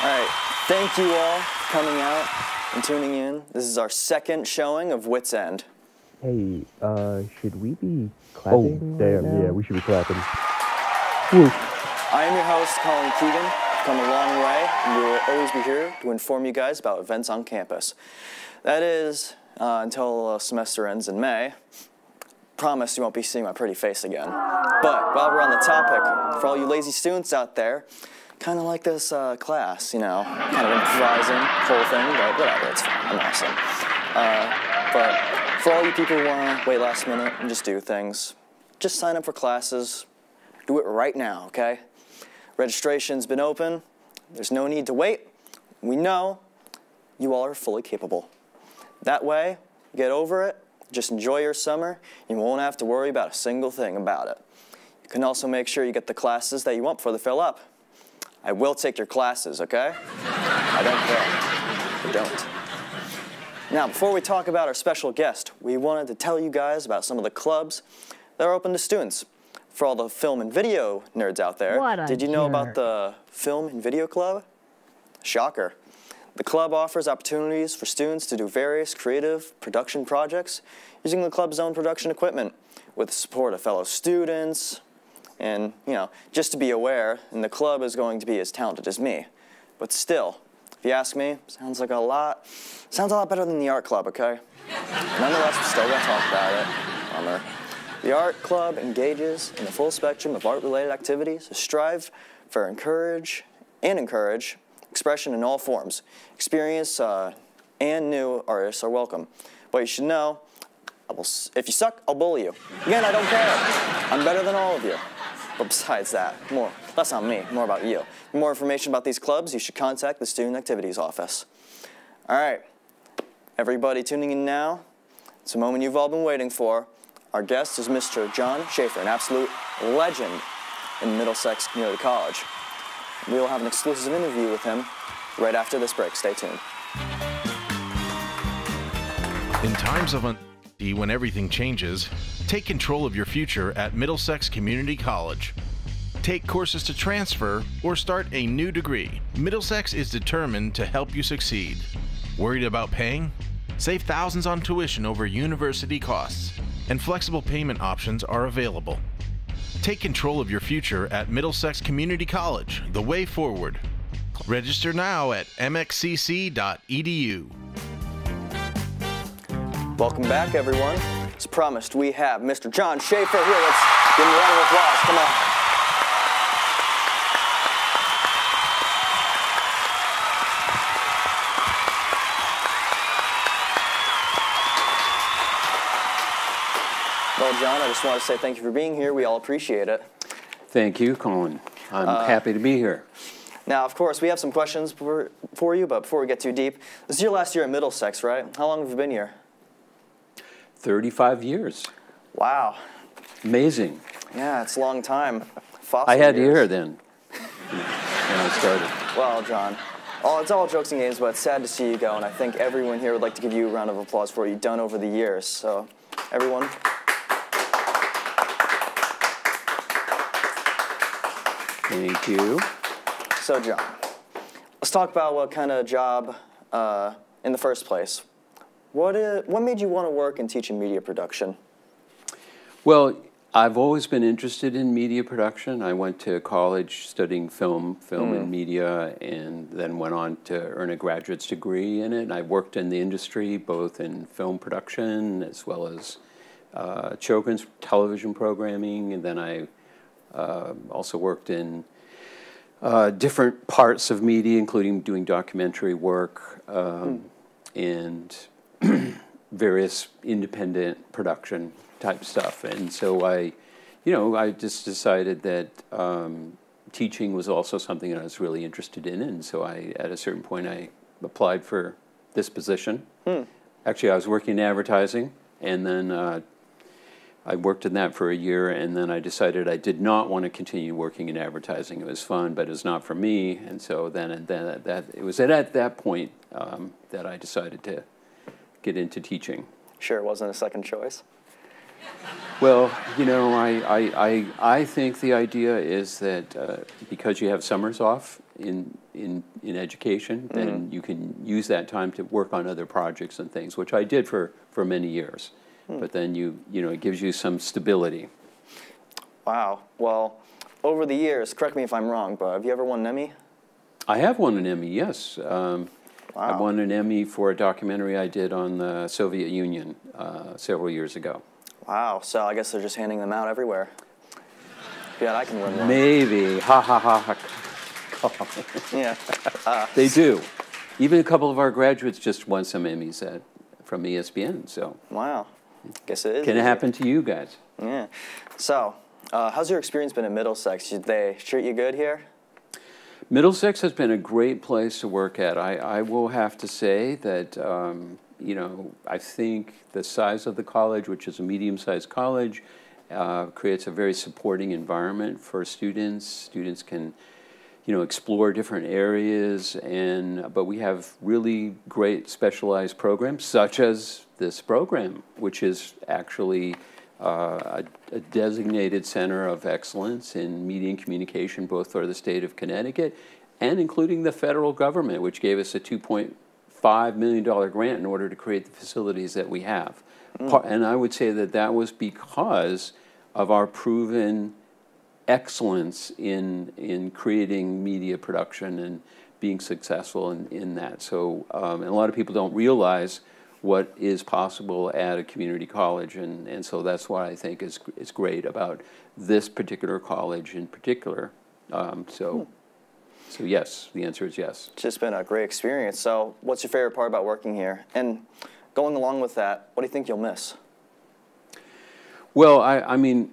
All right, thank you all for coming out and tuning in. This is our second showing of Wits End. Hey, should we be clapping? Oh, damn, right now? Yeah, we should be clapping. Woo. I am your host, Colin Keegan. I've come a long way, and we will always be here to inform you guys about events on campus. That is, until the semester ends in May. Promise you won't be seeing my pretty face again. But while we're on the topic, for all you lazy students out there, kind of like this class, you know, kind of improvising the whole thing, but whatever, it's fine, I'm awesome. But for all you people who want to wait last minute and just do things, just sign up for classes. Do it right now, okay? Registration's been open. There's no need to wait. We know you all are fully capable. That way, get over it, just enjoy your summer. You won't have to worry about a single thing about it. You can also make sure you get the classes that you want before they fill up. I will take your classes, okay? I don't care. I don't. Now, before we talk about our special guest, we wanted to tell you guys about some of the clubs that are open to students. For all the film and video nerds out there, did you know about the Film and Video Club? Shocker. The club offers opportunities for students to do various creative production projects using the club's own production equipment with the support of fellow students. And, you know, just to be aware, and the club is going to be as talented as me. But still, if you ask me, sounds a lot better than the art club, okay? Nonetheless, we're still going to talk about it. Bummer. The art club engages in the full spectrum of art-related activities to strive for encourage expression in all forms. Experienced and new artists are welcome. But you should know, if you suck, I'll bully you. Again, I don't care. I'm better than all of you. But besides that, that's not me, more about you. For more information about these clubs, you should contact the Student Activities Office. All right, everybody tuning in now, it's a moment you've all been waiting for. Our guest is Mr. John Schaefer, an absolute legend in Middlesex Community College. We will have an exclusive interview with him right after this break. Stay tuned. In times of uncertainty, when everything changes, take control of your future at Middlesex Community College. Take courses to transfer or start a new degree. Middlesex is determined to help you succeed. Worried about paying? Save thousands on tuition over university costs, and flexible payment options are available. Take control of your future at Middlesex Community College, the way forward. Register now at mxcc.edu. Welcome back, everyone. As promised, we have Mr. John Schaefer here. Let's give him a round of applause. Come on. Well, John, I just want to say thank you for being here. We all appreciate it. Thank you, Colin. I'm happy to be here. Now, of course, we have some questions for you, but before we get too deep, this is your last year at Middlesex, right? How long have you been here? 35 years. Wow. Amazing. Yeah, it's a long time. Fossil I had years. hair then when I started. Well, John, it's all jokes and games, but it's sad to see you go, and I think everyone here would like to give you a round of applause for what you've done over the years. So, everyone. Thank you. So, John, let's talk about what kind of job in the first place. What made you want to work in teaching media production? Well, I've always been interested in media production. I went to college studying film and media, and then went on to earn a graduate's degree in it. I worked in the industry, both in film production as well as children's television programming, and then I also worked in different parts of media, including doing documentary work and various independent production type stuff. And so I just decided that teaching was also something that I was really interested in. And so at a certain point, I applied for this position. Actually, I was working in advertising, and then I worked in that for a year, and then I decided I did not want to continue working in advertising. It was fun, but it was not for me. And so then it was at that point that I decided to get into teaching. Sure, it wasn't a second choice. Well, I think the idea is that because you have summers off in in education, then you can use that time to work on other projects and things, which I did for many years. But then you know, it gives you some stability. Wow. Well, over the years, correct me if I'm wrong, but have you ever won an Emmy? I have won an Emmy, yes. Wow. I won an Emmy for a documentary I did on the Soviet Union several years ago. Wow. So I guess they're just handing them out everywhere. Yeah, I can win one. Maybe. Ha ha ha ha. Yeah. They do. Even a couple of our graduates just won some Emmys from ESPN. So. Wow. Guess it is. Can it happen to you guys? Yeah. So, how's your experience been in Middlesex? Did they treat you good here? Middlesex has been a great place to work at. I will have to say that, you know, I think the size of the college, which is a medium-sized college, creates a very supporting environment for students. Students can, you know, explore different areas, but we have really great specialized programs, such as this program, which is actually a designated center of excellence in media and communication, both for the state of Connecticut and including the federal government, which gave us a $2.5 million grant in order to create the facilities that we have. And I would say that that was because of our proven excellence in creating media production and being successful in that. So, and a lot of people don't realize what is possible at a community college, and so that's what I think is great about this particular college in particular. So yes, the answer is yes. It's just been a great experience. So what's your favorite part about working here? And going along with that, what do you think you'll miss? Well, I mean,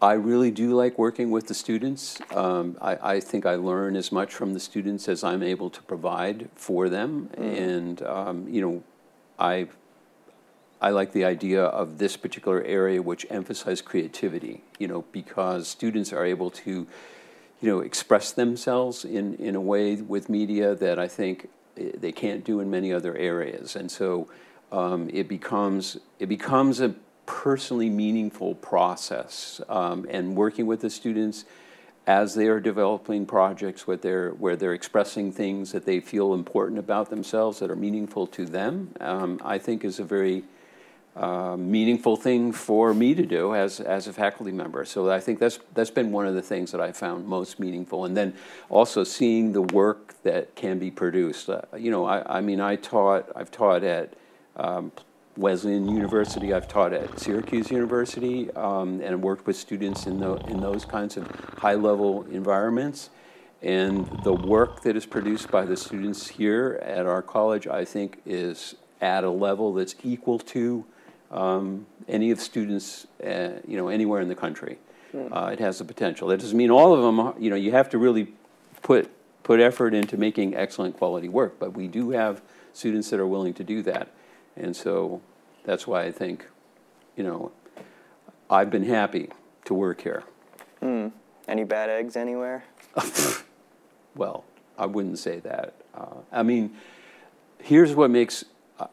I really do like working with the students. I think I learn as much from the students as I'm able to provide for them, and you know, I like the idea of this particular area which emphasizes creativity, you know, because students are able to, you know, express themselves in a way with media that I think they can't do in many other areas. And so it becomes a personally meaningful process. And working with the students as they are developing projects where they're expressing things that they feel important about themselves that are meaningful to them, I think is a very meaningful thing for me to do as a faculty member. So I think that's been one of the things that I found most meaningful. And then also seeing the work that can be produced. You know, I mean, I've taught at Wesleyan University, I've taught at Syracuse University, and worked with students in those kinds of high-level environments. And the work that is produced by the students here at our college, I think, is at a level that's equal to any of students, you know, anywhere in the country. It has the potential. That doesn't mean all of them. You know, you have to really put effort into making excellent quality work. But we do have students that are willing to do that. And so that's why I think, you know, I've been happy to work here. Any bad eggs anywhere? Well, I wouldn't say that. I mean, here's what makes,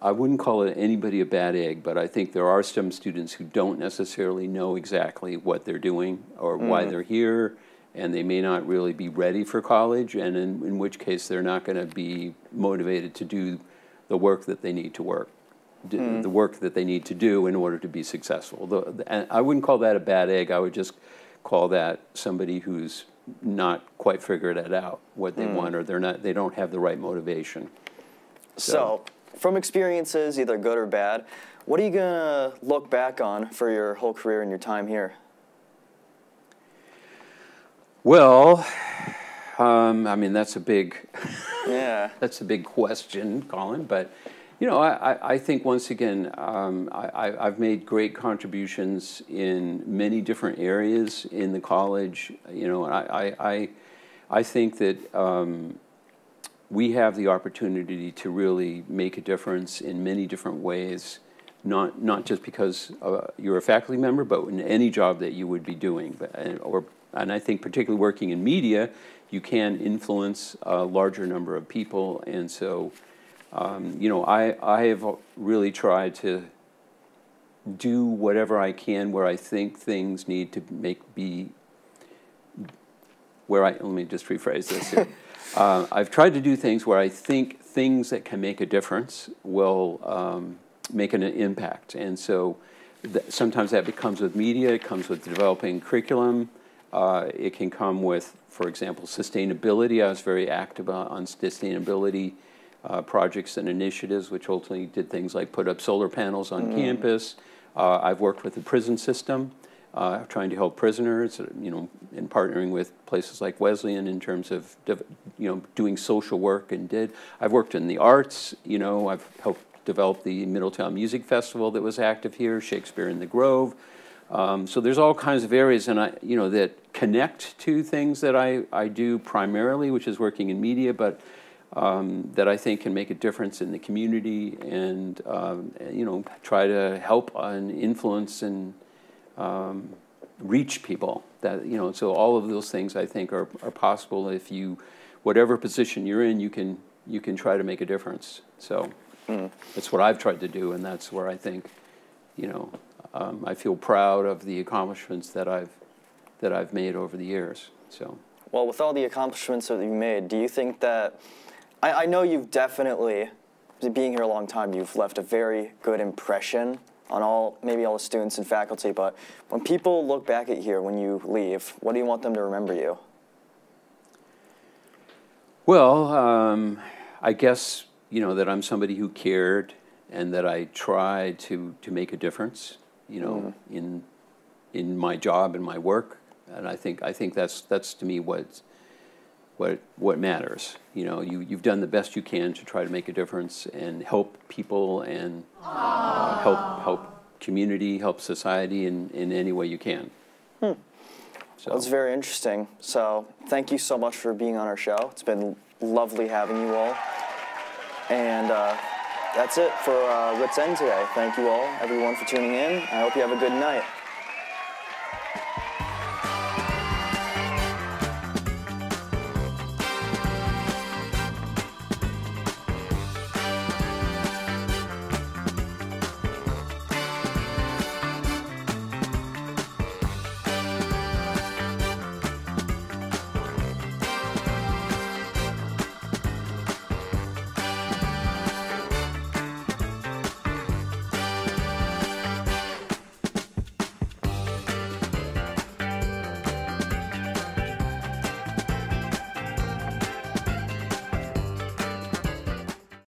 I wouldn't call it anybody a bad egg, but I think there are some students who don't necessarily know exactly what they're doing or why they're here, and they may not really be ready for college, and in which case they're not going to be motivated to do the work that they need to work. The work that they need to do in order to be successful. And I wouldn't call that a bad egg. I would just call that somebody who's not quite figured it out, what they want, or they don't have the right motivation. So from experiences, either good or bad, what are you gonna look back on for your whole career and your time here? Well, I mean, that's a big, yeah, that's a big question, Colin, but you know, I think once again, I've made great contributions in many different areas in the college. You know, I think that we have the opportunity to really make a difference in many different ways, not just because you're a faculty member, but in any job that you would be doing. And I think particularly working in media, you can influence a larger number of people, and so. You know, I have really tried to do whatever I can where I think things need to let me just rephrase this here. I've tried to do things where I think things that can make a difference will make an impact. And so sometimes that becomes with media, it comes with developing curriculum, it can come with, for example, sustainability. I was very active on sustainability projects and initiatives, which ultimately did things like put up solar panels on campus. I've worked with the prison system, trying to help prisoners, and partnering with places like Wesleyan in terms of, doing social work. I've worked in the arts. I've helped develop the Middletown Music Festival that was active here, Shakespeare in the Grove. So there's all kinds of areas, and that connect to things that I do primarily, which is working in media, but that I think can make a difference in the community, and try to help and influence and reach people. So all of those things I think are possible if you, whatever position you're in, you can try to make a difference. So that's what I've tried to do, and that's where I think, I feel proud of the accomplishments that I've made over the years. So. Well, with all the accomplishments that you've made, do you think that, I know you've definitely, being here a long time, you've left a very good impression on maybe all the students and faculty, but when people look back at you when you leave, what do you want them to remember you? Well, I guess, that I'm somebody who cared and that I tried to make a difference, in my job and my work. And I think that's to me what matters. You've done the best you can to try to make a difference and help people and help community, help society in any way you can. So. Well, it's very interesting. So thank you so much for being on our show. It's been lovely having you all. And that's it for Wits End today. Thank you all, everyone, for tuning in. I hope you have a good night.